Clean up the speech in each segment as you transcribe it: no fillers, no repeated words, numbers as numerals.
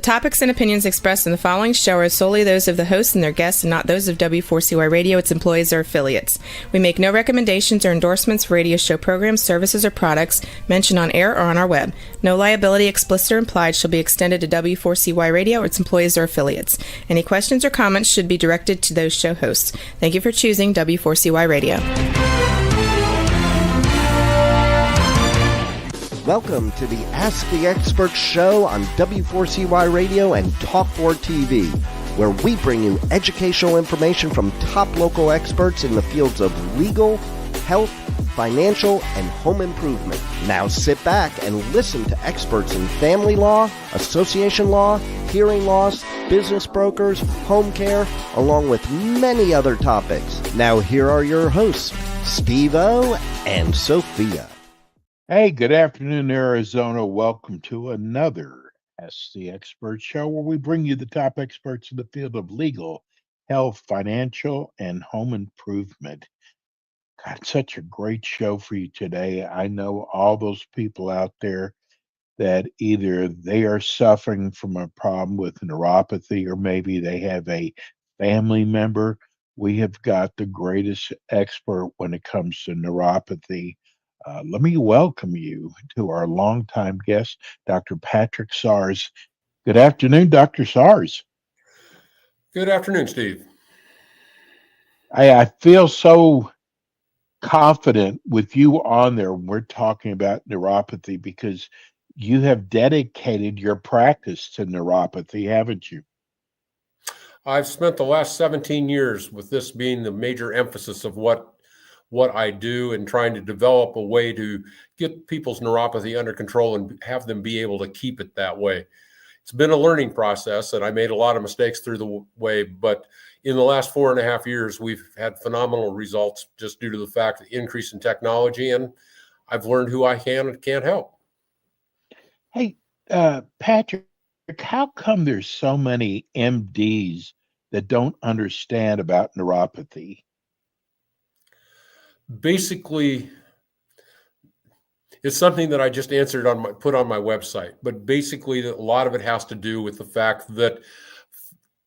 topics and opinions expressed in the following show are solely those of the hosts and their guests and not those of W4CY Radio, its employees, or affiliates. We make no recommendations or endorsements for radio show programs, services, or products mentioned on air or on our web. No liability, explicit or implied, shall be extended to W4CY Radio or its employees or affiliates. Any questions or comments should be directed to those show hosts. Thank you for choosing W4CY Radio. Welcome to the Ask the Expert show on W4CY Radio and Talk4 TV, where we bring you educational information from top local experts in the fields of legal, health, financial, and home improvement. Now sit back and listen to experts in family law, association law, hearing loss, business brokers, home care, along with many other topics. Now here are your hosts, Steve-O and Sophia. Hey, good afternoon, Arizona. Welcome to another Ask the Expert show where we bring you the top experts in the field of legal, health, financial, and home improvement. Got such a great show for you today. I know all those people out there that either they are suffering from a problem with neuropathy or maybe they have a family member. We have got the greatest expert when it comes to neuropathy. Let me welcome you to our longtime guest, Dr. Patrick Sars. Good afternoon, Dr. Sars. Good afternoon, Steve. I feel so confident with you on there when we're talking about neuropathy because you have dedicated your practice to neuropathy, haven't you? I've spent the last 17 years with this being the major emphasis of what I do and trying to develop a way to get people's neuropathy under control and have them be able to keep it that way. It's been a learning process and I made a lot of mistakes through the way, but in the last 4.5 years, we've had phenomenal results just due to the fact of the increase in technology, and I've learned who I can and can't help. Hey, Patrick, how come there's so many MDs that don't understand about neuropathy? Basically, it's something that I just answered put on my website, but basically a lot of it has to do with the fact that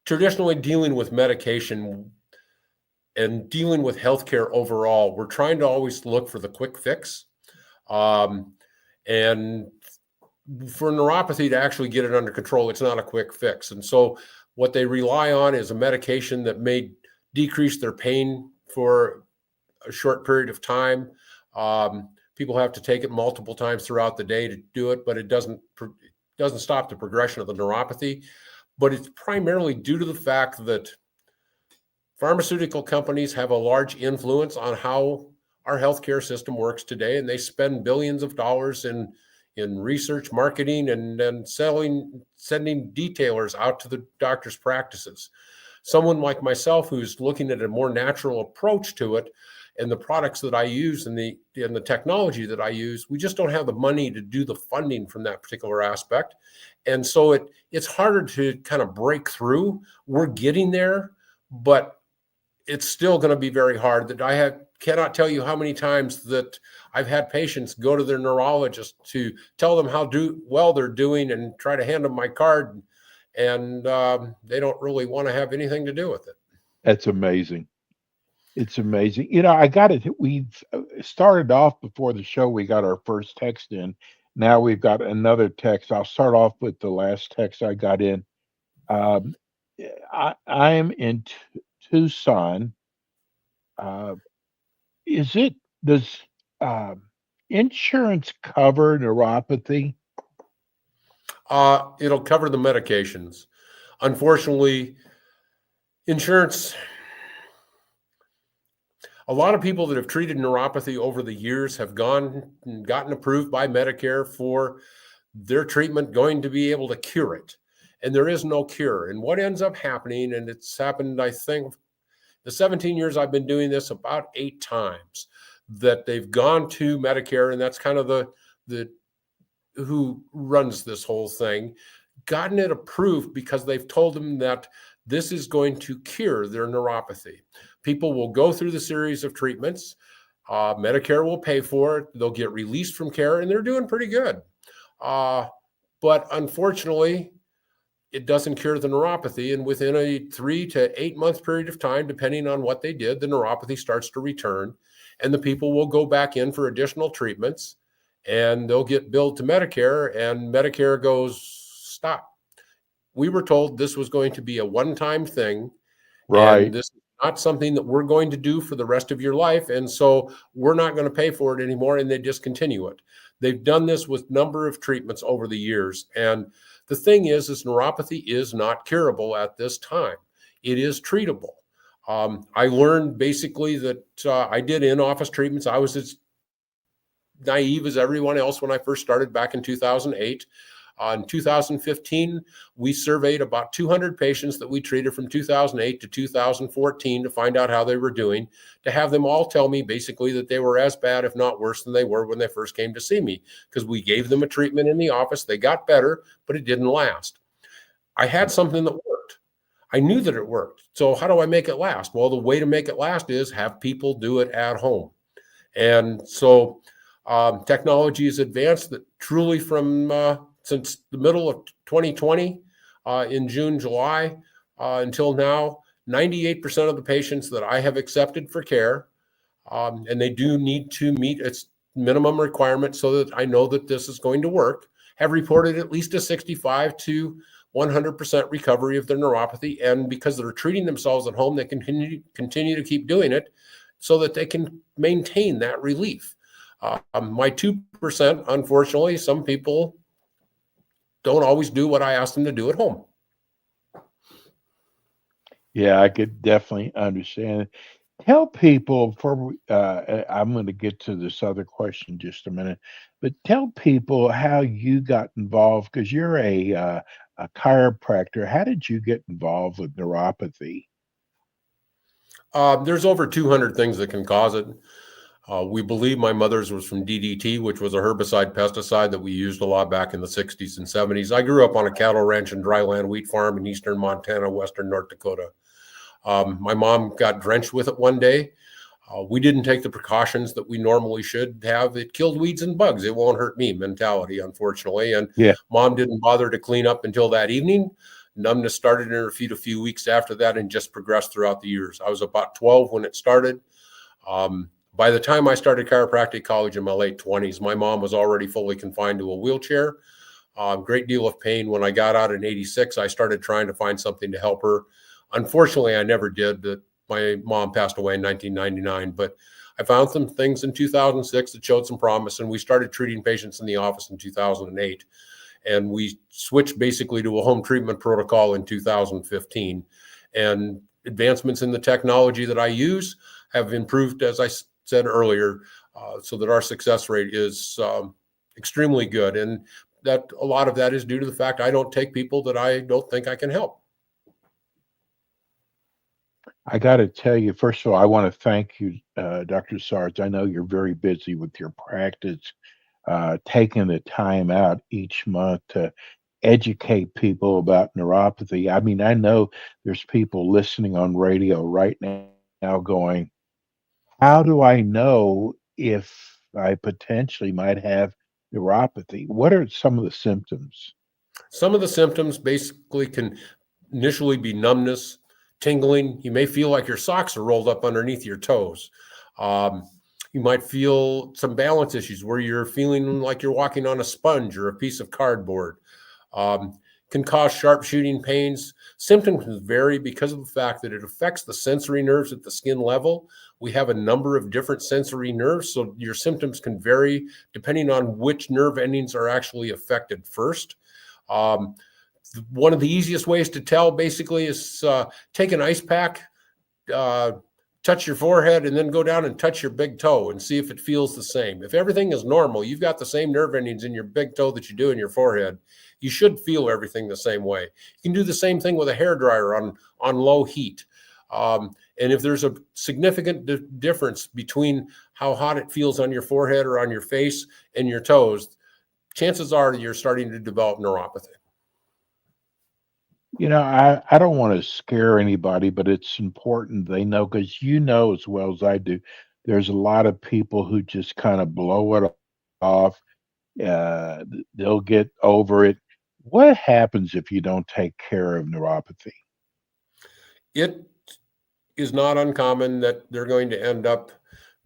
traditionally dealing with medication and dealing with healthcare overall, we're trying to always look for the quick fix. And for neuropathy to actually get it under control, it's not a quick fix. And so what they rely on is a medication that may decrease their pain for a short period of time. People have to take it multiple times throughout the day to do it, but it doesn't stop the progression of the neuropathy. But it's primarily due to the fact that pharmaceutical companies have a large influence on how our healthcare system works today, and they spend billions of dollars in research, marketing, and then sending detailers out to the doctors' practices. Someone like myself who's looking at a more natural approach to it, and the products that I use and the technology that I use, we just don't have the money to do the funding from that particular aspect. And so it's harder to kind of break through. We're getting there, but it's still going to be very hard. That cannot tell you how many times that I've had patients go to their neurologist to tell them how well they're doing and try to hand them my card, and they don't really want to have anything to do with it. That's amazing. It's amazing. You know, I got it. We started off before the show. We got our first text in. Now we've got another text. I'll start off with the last text I got in. I'm in Tucson. Does insurance cover neuropathy? It'll cover the medications. Unfortunately, insurance. A lot of people that have treated neuropathy over the years have gone and gotten approved by Medicare for their treatment going to be able to cure it. And there is no cure. And what ends up happening, and it's happened, I think, the 17 years I've been doing this, about 8 times, that they've gone to Medicare, and that's kind of the who runs this whole thing, gotten it approved because they've told them that this is going to cure their neuropathy. People will go through the series of treatments. Medicare will pay for it. They'll get released from care, and they're doing pretty good. But unfortunately, it doesn't cure the neuropathy. And within a 3 to 8 month period of time, depending on what they did, the neuropathy starts to return, and the people will go back in for additional treatments, and they'll get billed to Medicare, and Medicare goes, stop. We were told this was going to be a one-time thing, and Right. this is not something that we're going to do for the rest of your life. And so we're not going to pay for it anymore. And they discontinue it. They've done this with number of treatments over the years. And the thing is neuropathy is not curable at this time. It is treatable. I learned basically that I did in-office treatments. I was as naive as everyone else when I first started back in 2008. In 2015, we surveyed about 200 patients that we treated from 2008 to 2014 to find out how they were doing, to have them all tell me basically that they were as bad, if not worse, than they were when they first came to see me, because we gave them a treatment in the office. They got better, but it didn't last. I had something that worked. I knew that it worked. So how do I make it last? Well, the way to make it last is have people do it at home. And so technology has advanced that truly from since the middle of 2020, in June, July, until now, 98% of the patients that I have accepted for care, and they do need to meet its minimum requirement so that I know that this is going to work, have reported at least a 65 to 100% recovery of their neuropathy. And because they're treating themselves at home, they continue to keep doing it so that they can maintain that relief. My 2%, unfortunately, some people don't always do what I ask them to do at home. Yeah, I could definitely understand it. Tell people before I'm going to get to this other question in just a minute, but tell people how you got involved because you're a chiropractor. How did you get involved with neuropathy? There's over 200 things that can cause it. We believe my mother's was from DDT, which was a herbicide pesticide that we used a lot back in the 60s and 70s. I grew up on a cattle ranch and dryland wheat farm in eastern Montana, western North Dakota. My mom got drenched with it one day. We didn't take the precautions that we normally should have. It killed weeds and bugs. It won't hurt me mentality, unfortunately. And Yeah. mom didn't bother to clean up until that evening. Numbness started in her feet a few weeks after that and just progressed throughout the years. I was about 12 when it started. By the time I started chiropractic college in my late 20s, my mom was already fully confined to a wheelchair. Great deal of pain. When I got out in 86, I started trying to find something to help her. Unfortunately, I never did. But my mom passed away in 1999. But I found some things in 2006 that showed some promise, and we started treating patients in the office in 2008. And we switched basically to a home treatment protocol in 2015. And advancements in the technology that I use have improved, as I said earlier, so that our success rate is extremely good. And that a lot of that is due to the fact I don't take people that I don't think I can help. I got to tell you, first of all, I want to thank you, Dr. Sarge. I know you're very busy with your practice, taking the time out each month to educate people about neuropathy. I mean, I know there's people listening on radio right now going, how do I know if I potentially might have neuropathy? What are some of the symptoms? Some of the symptoms basically can initially be numbness, tingling. You may feel like your socks are rolled up underneath your toes. Um, you might feel some balance issues where you're feeling like you're walking on a sponge or a piece of cardboard. Um, can cause sharp shooting pains. Symptoms can vary because of the fact that it affects the sensory nerves at the skin level. We have a number of different sensory nerves, so your symptoms can vary depending on which nerve endings are actually affected first. Um, One of the easiest ways to tell basically is take an ice pack, uh, touch your forehead, and then go down and touch your big toe and see if it feels the same. If everything is normal, you've got the same nerve endings in your big toe that you do in your forehead, you should feel everything the same way. You can do the same thing with a hairdryer on low heat. And if there's a significant difference between how hot it feels on your forehead or on your face and your toes, chances are that you're starting to develop neuropathy. I don't want to scare anybody, but it's important they know because you know as well as I do, there's a lot of people who just kind of blow it off. They'll get over it. What happens if you don't take care of neuropathy? It is not uncommon that they're going to end up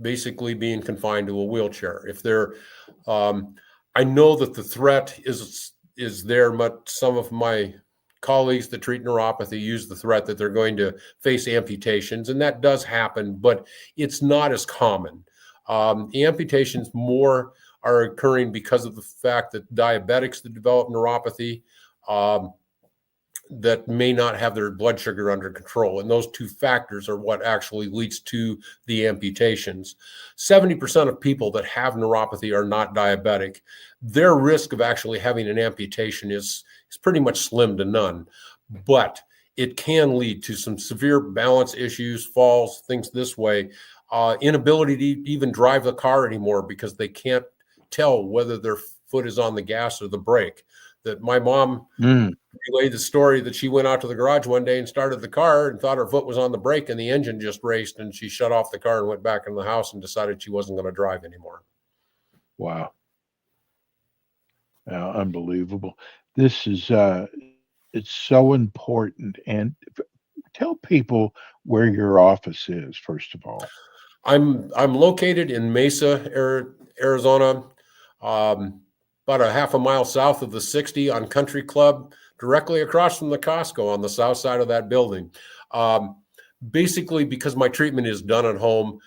basically being confined to a wheelchair. If they're, I know that the threat is there, but some of my colleagues that treat neuropathy use the threat that they're going to face amputations, and that does happen, but it's not as common. The amputations more are occurring because of the fact that diabetics that develop neuropathy um, that may not have their blood sugar under control. And those two factors are what actually leads to the amputations. 70% of people that have neuropathy are not diabetic. Their risk of actually having an amputation is pretty much slim to none. But it can lead to some severe balance issues, falls, things this way, inability to even drive the car anymore because they can't tell whether their foot is on the gas or the brake. That my mom relayed the story that she went out to the garage one day and started the car and thought her foot was on the brake and the engine just raced, and she shut off the car and went back in the house and decided she wasn't going to drive anymore. Wow. Unbelievable. This is it's so important. And tell people where your office is, first of all. I'm located in Mesa, Arizona, about a half a mile south of the 60 on Country Club, directly across from the Costco on the south side of that building. Basically, because my treatment is done at home,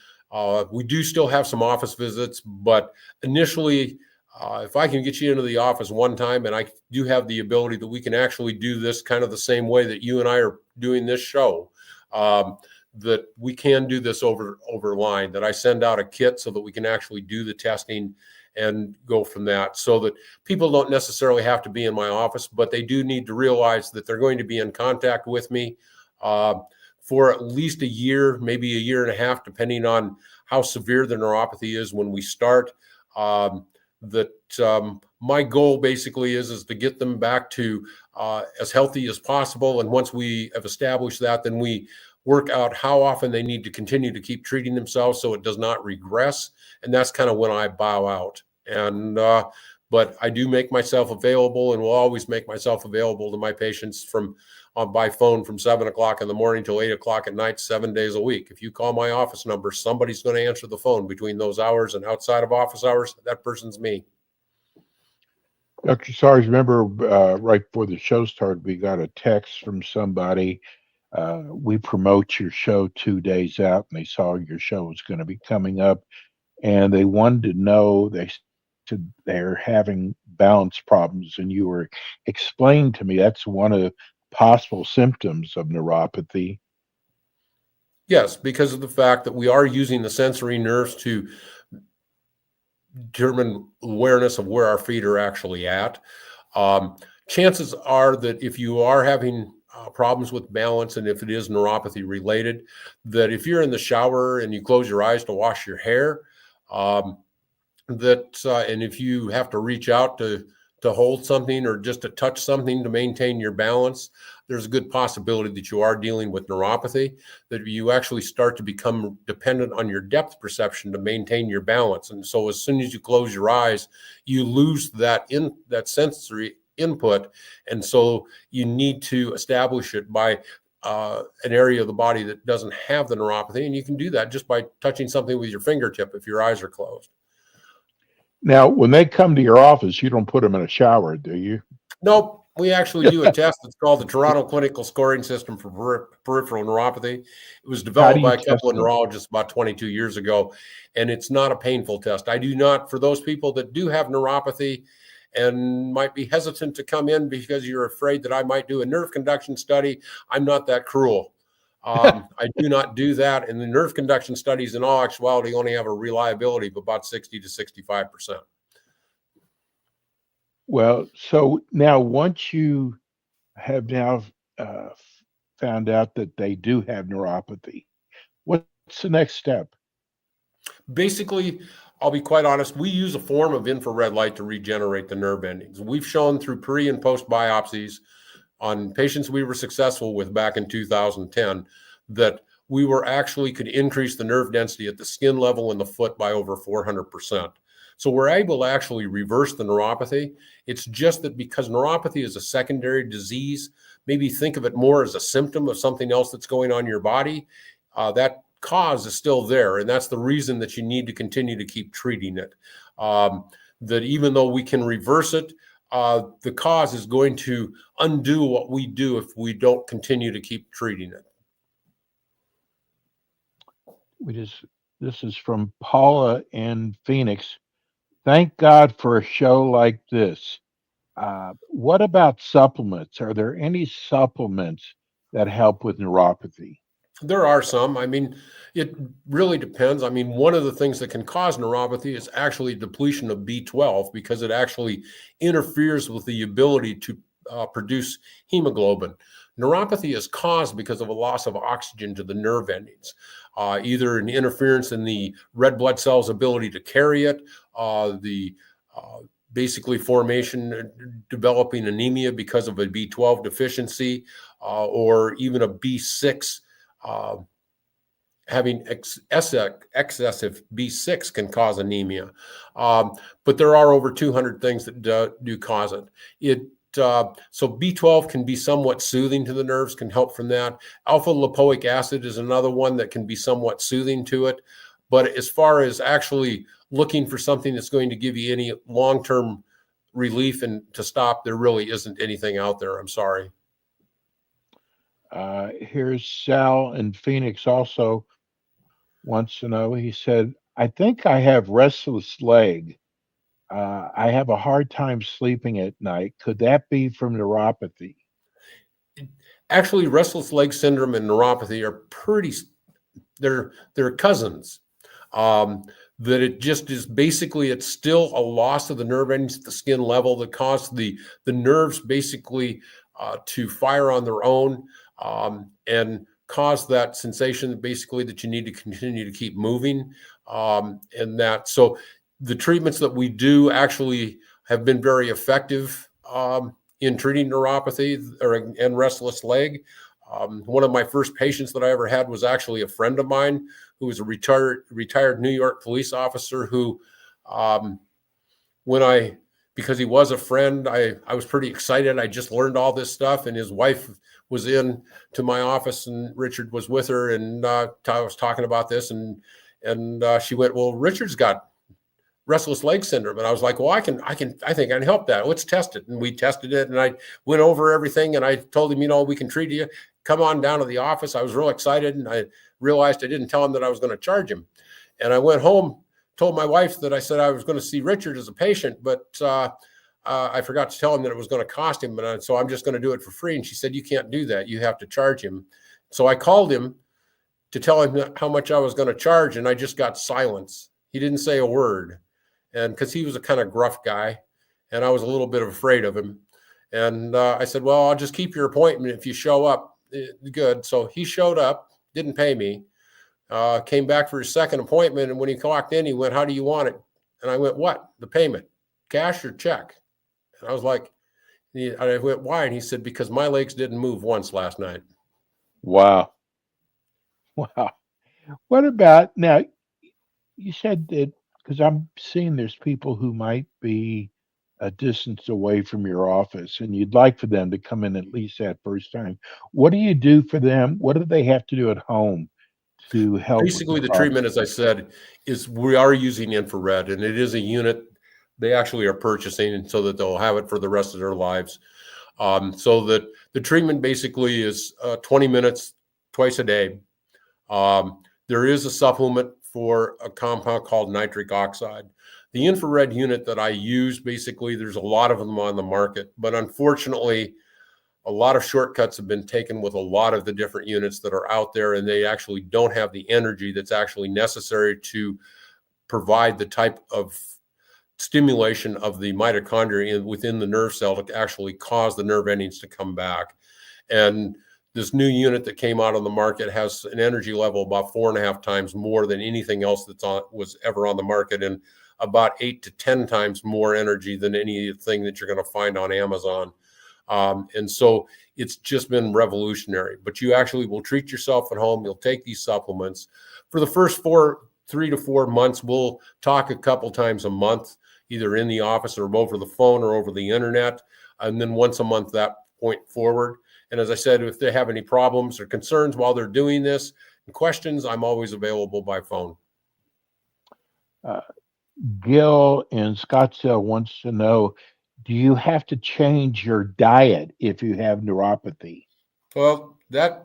we do still have some office visits, but initially, if I can get you into the office one time, and I do have the ability that we can actually do this kind of the same way that you and I are doing this show, that we can do this over line, that I send out a kit so that we can actually do the testing and go from that, so that people don't necessarily have to be in my office, but they do need to realize that they're going to be in contact with me for at least a year, maybe a year and a half, depending on how severe the neuropathy is when we start. My goal basically is to get them back to as healthy as possible. And once we have established that, then we work out how often they need to continue to keep treating themselves so it does not regress. And that's kind of when I bow out. And but I do make myself available, and will always make myself available to my patients by phone from 7 o'clock in the morning till 8 o'clock at night, 7 days a week. If you call my office number, somebody's going to answer the phone between those hours, and outside of office hours, that person's me. Dr. Sars, remember right before the show started, we got a text from somebody. We promote your show 2 days out, and they saw your show was going to be coming up, and they wanted to know, they said they're having balance problems, and you were explaining to me that's one of the possible symptoms of neuropathy. Yes, because of the fact that we are using the sensory nerves to determine awareness of where our feet are actually at. Chances are that if you are having problems with balance, and if it is neuropathy related, that if you're in the shower and you close your eyes to wash your hair, and if you have to reach out to hold something or just to touch something to maintain your balance, there's a good possibility that you are dealing with neuropathy, that you actually start to become dependent on your depth perception to maintain your balance. And so as soon as you close your eyes, you lose that sensory input. And so you need to establish it by an area of the body that doesn't have the neuropathy. And you can do that just by touching something with your fingertip if your eyes are closed. Now, when they come to your office, you don't put them in a shower, do you? Nope. We actually do a test that's called the Toronto Clinical Scoring System for Peripheral Neuropathy. It was developed by a couple of neurologists about 22 years ago, and it's not a painful test. I do not, for those people that do have neuropathy and might be hesitant to come in because you're afraid that I might do a nerve conduction study, I'm not that cruel. I do not do that. And the nerve conduction studies, in all actuality, only have a reliability of about 60 to 65%. Well, so now once you have now found out that they do have neuropathy, what's the next step? Basically, I'll be quite honest, we use a form of infrared light to regenerate the nerve endings. We've shown through pre and post biopsies on patients we were successful with back in 2010 that we were actually could increase the nerve density at the skin level in the foot by over 400%. So we're able to actually reverse the neuropathy. It's just that because neuropathy is a secondary disease, maybe think of it more as a symptom of something else that's going on in your body. That cause is still there, and that's the reason that you need to continue to keep treating it. That even though we can reverse it, the cause is going to undo what we do if we don't continue to keep treating it. This is from Paula in Phoenix. Thank God for a show like this. What about supplements? Are there any supplements that help with neuropathy? There are some. I mean, it really depends. I mean, one of the things that can cause neuropathy is actually depletion of B12 because it actually interferes with the ability to produce hemoglobin. Neuropathy is caused because of a loss of oxygen to the nerve endings, either an interference in the red blood cells' ability to carry it, basically formation, developing anemia because of a B12 deficiency, or even a B6. Having excessive B6 can cause anemia, but there are over 200 things that do cause it. So B12 can be somewhat soothing to the nerves, can help from that. Alpha lipoic acid is another one that can be somewhat soothing to it. But as far as actually looking for something that's going to give you any long-term relief and to stop, there really isn't anything out there. I'm sorry. Here's Sal in Phoenix also wants to know. He said, I think I have restless leg. I have a hard time sleeping at night. Could that be from neuropathy? Actually, restless leg syndrome and neuropathy are they're cousins. That it just is basically, it's still a loss of the nerve endings at the skin level that causes the nerves basically to fire on their own, and cause that sensation basically that you need to continue to keep moving. And that, so the treatments that we do actually have been very effective in treating neuropathy and restless leg. One of my first patients that I ever had was actually a friend of mine who was a retired New York police officer who, because he was a friend, I was pretty excited. I just learned all this stuff, and his wife was in to my office, and Richard was with her, and I was talking about this, and she went, well, Richard's got restless leg syndrome. And I was like, well, I think I can help that. Let's test it. And we tested it, and I went over everything, and I told him, we can treat you. Come on down to the office. I was real excited, and I realized I didn't tell him that I was going to charge him. And I went home, told my wife that I said I was going to see Richard as a patient, but I forgot to tell him that it was going to cost him. So I'm just going to do it for free. And she said, you can't do that. You have to charge him. So I called him to tell him how much I was going to charge, and I just got silence. He didn't say a word. And because he was a kind of gruff guy, and I was a little bit afraid of him. And I said, well, I'll just keep your appointment. If you show up, good. So he showed up, didn't pay me, came back for his second appointment. And when he walked in, he went, how do you want it? And I went, what? The payment, cash or check? And I was like, I went, why? And he said, because my legs didn't move once last night. Wow. Wow. What about now? You said that, because I'm seeing there's people who might be a distance away from your office, and you'd like for them to come in at least that first time. What do you do for them? What do they have to do at home to help? Basically, the treatment, as I said, is we are using infrared, and it is a unit they actually are purchasing, and so that they'll have it for the rest of their lives. So that the treatment basically is 20 minutes twice a day. There is a supplement for a compound called nitric oxide. The infrared unit that I use, basically, there's a lot of them on the market, but unfortunately, a lot of shortcuts have been taken with a lot of the different units that are out there, and they actually don't have the energy that's actually necessary to provide the type of stimulation of the mitochondria within the nerve cell to actually cause the nerve endings to come back. And this new unit that came out on the market has an energy level about 4.5 times more than anything else was ever on the market, and about 8 to 10 times more energy than anything that you're going to find on Amazon. And so it's just been revolutionary. But you actually will treat yourself at home. You'll take these supplements. For the first 3 to 4 months, we'll talk a couple times a month, either in the office or over the phone or over the internet, and then once a month that point forward. And as I said, if they have any problems or concerns while they're doing this and questions, I'm always available by phone. Gil in Scottsdale wants to know, do you have to change your diet if you have neuropathy? Well, I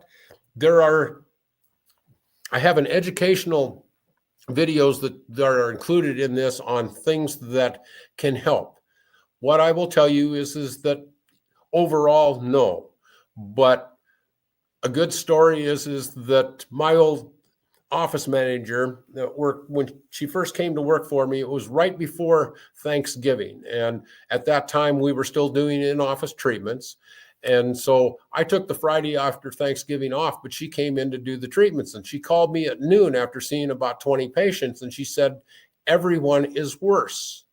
have an educational videos that are included in this on things that can help. What I will tell you is that overall, no. But a good story is that my old office manager that worked when she first came to work for me, it was right before Thanksgiving. And at that time, we were still doing in-office treatments. And so I took the Friday after Thanksgiving off, but she came in to do the treatments. And she called me at noon after seeing about 20 patients. And she said, everyone is worse,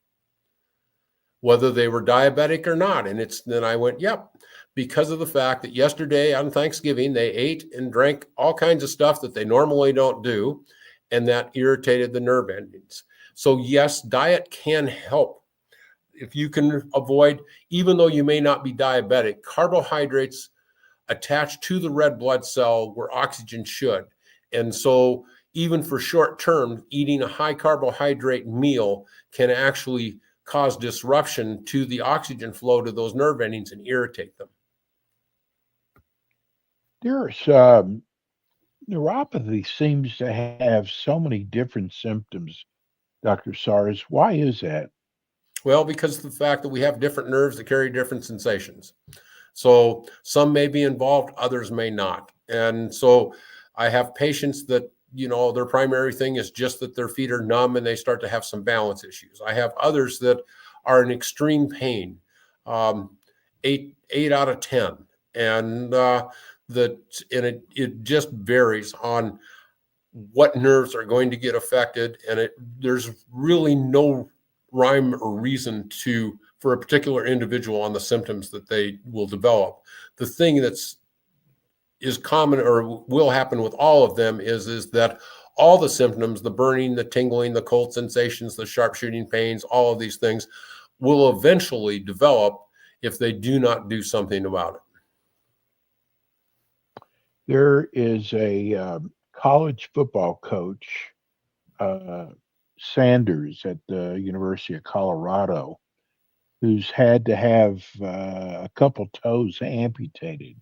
whether they were diabetic or not. And then I went, yep, because of the fact that yesterday on Thanksgiving, they ate and drank all kinds of stuff that they normally don't do, and that irritated the nerve endings. So yes, diet can help. If you can avoid, even though you may not be diabetic, carbohydrates attach to the red blood cell where oxygen should. And so even for short term, eating a high carbohydrate meal can actually cause disruption to the oxygen flow to those nerve endings and irritate them. There's neuropathy seems to have so many different symptoms, Dr. SARS. Why is that? Well, because of the fact that we have different nerves that carry different sensations. So some may be involved, others may not. And so I have patients that, their primary thing is just that their feet are numb and they start to have some balance issues. I have others that are in extreme pain, 8 out of 10. And it just varies on what nerves are going to get affected. And there's really no rhyme or reason for a particular individual on the symptoms that they will develop. The thing is common or will happen with all of them is that all the symptoms, the burning, the tingling, the cold sensations, the sharp shooting pains, all of these things will eventually develop if they do not do something about it. There is a college football coach, Sanders at the University of Colorado, who's had to have a couple toes amputated.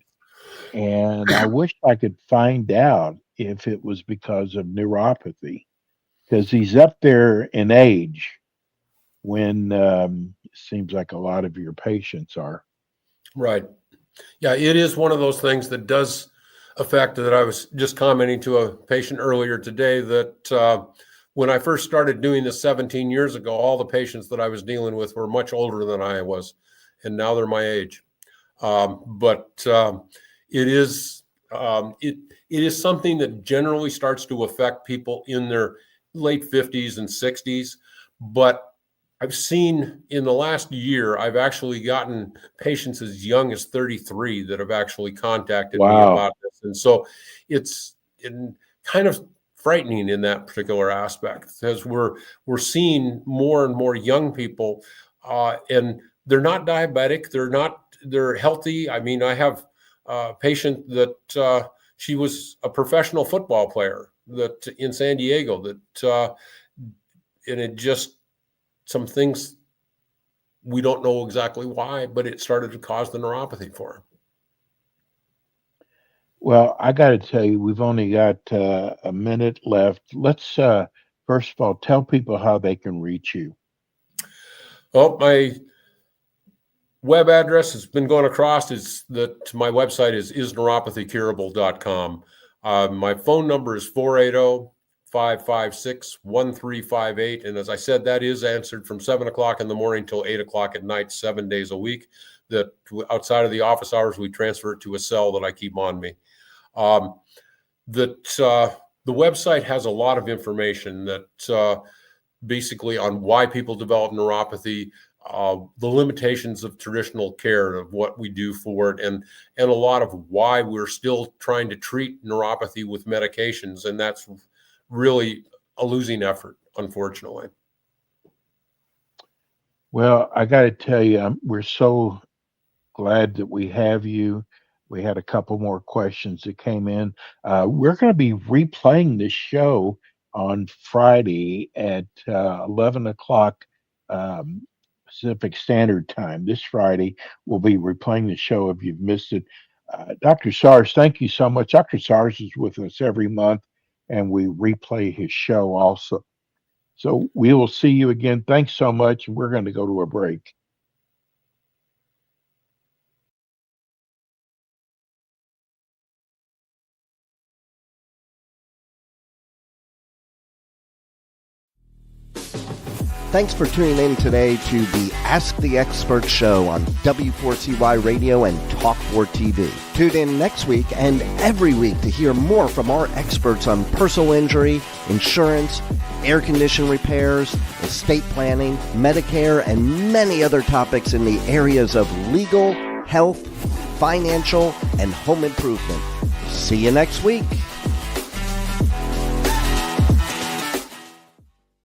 And I wish I could find out if it was because of neuropathy, because he's up there in age when it seems like a lot of your patients are. Right. Yeah, it is one of those things that does affect that. I was just commenting to a patient earlier today that when I first started doing this 17 years ago, all the patients that I was dealing with were much older than I was, and now they're my age. It is something that generally starts to affect people in their late 50s and 60s. But I've seen in the last year, I've actually gotten patients as young as 33 that have actually contacted me about this. And so it's kind of frightening in that particular aspect, because we're seeing more and more young people, and they're not diabetic. They're healthy. I mean, I have a patient that she was a professional football player that in San Diego and it just, some things we don't know exactly why, but it started to cause the neuropathy for her. Well, I got to tell you, we've only got a minute left. Let's first of all tell people how they can reach you. Well, my web address has been going across. Is that my website is neuropathycurable.com. My phone number is 480-556-1358. And as I said, that is answered from 7 o'clock in the morning till 8 o'clock at night, 7 days a week. That outside of the office hours, we transfer it to a cell that I keep on me. The website has a lot of information that basically on why people develop neuropathy, the limitations of traditional care, of what we do for it, and a lot of why we're still trying to treat neuropathy with medications. And that's really a losing effort, unfortunately. Well, I got to tell you, we're so glad that we have you. We had a couple more questions that came in. We're going to be replaying this show on Friday at 11 o'clock Pacific Standard Time. This Friday, we'll be replaying the show if you've missed it. Dr. SARS, thank you so much. Dr. SARS is with us every month, and we replay his show also. So we will see you again. Thanks so much. We're going to go to a break. Thanks for tuning in today to the Ask the Expert show on W4CY Radio and Talk4 TV. Tune in next week and every week to hear more from our experts on personal injury, insurance, air condition repairs, estate planning, Medicare, and many other topics in the areas of legal, health, financial, and home improvement. See you next week.